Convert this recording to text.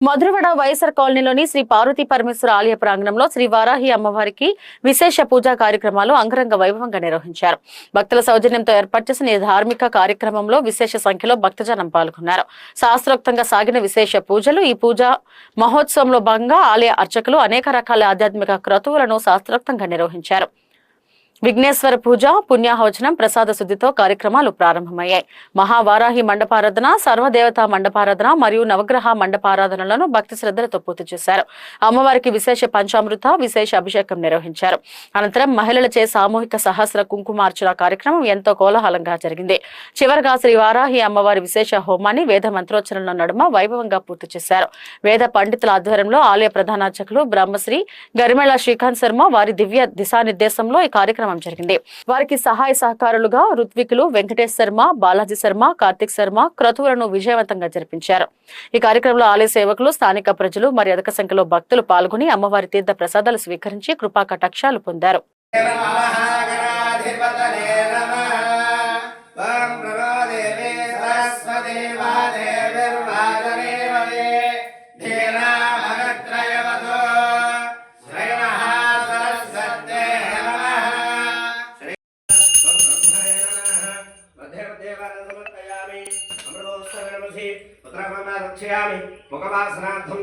మధురవాడ వైఎస్ఆర్ కాలనీలోని శ్రీ పార్వతీ పరమేశ్వర ఆలయ ప్రాంగణంలో శ్రీ వారాహి అమ్మవారికి విశేష పూజా కార్యక్రమాలు అంగరంగ వైభవంగా నిర్వహించారు. భక్తుల సౌజన్యంతో ఏర్పాటు చేసిన ఈ ధార్మిక కార్యక్రమంలో విశేష సంఖ్యలో భక్తజనం పాల్గొన్నారు. శాస్త్రోక్తంగా సాగిన విశేష పూజలు ఈ పూజా మహోత్సవంలో భాగంగా ఆలయ అర్చకులు అనేక రకాల ఆధ్యాత్మిక క్రతువులను శాస్త్రోక్తంగా నిర్వహించారు. విఘ్నేశ్వర పూజ, పుణ్యాహవచనం, ప్రసాద శుద్ధితో కార్యక్రమాలు ప్రారంభమయ్యాయి. మహావారాహి మండపారాధన, సర్వదేవతా మండపారాధన మరియు నవగ్రహ మండపారాధనలను భక్తి శ్రద్ధలతో పూర్తి చేశారు. అమ్మవారికి విశేష పంచామృత, విశేష అభిషేకం నిర్వహించారు. అనంతరం మహిళలచే సామూహిక సహస్ర కుంకుమార్చన కార్యక్రమం ఎంతో కోలాహలంగా జరిగింది. చివరగా శ్రీ వారాహి అమ్మవారి విశేష హోమాన్ని వేద మంత్రోచ్చరణల నడుమ వైభవంగా పూర్తి చేశారు. వేద పండితుల ఆధ్వర్యంలో ఆలయ ప్రధానార్చకులు బ్రహ్మశ్రీ గరిమెళ శ్రీకాంత్ శర్మ వారి దివ్య దిశానిర్దేశంలో ఈ కార్యక్రమం జరిగింది. వారికి సహాయ సహకారులుగా ఋత్వికులు వెంకటేష్ శర్మ, బాలాజీ శర్మ, కార్తిక్ శర్మ క్రతువులను విజయవంతంగా జరిపించారు. ఈ కార్యక్రమంలో ఆలయ సేవకులు, స్థానిక ప్రజలు మరియు అధిక సంఖ్యలో భక్తులు పాల్గొని అమ్మవారి తీర్థ ప్రసాదాలు స్వీకరించి కృపా కటాక్షాలు పొందారు. मुखवासनार्थं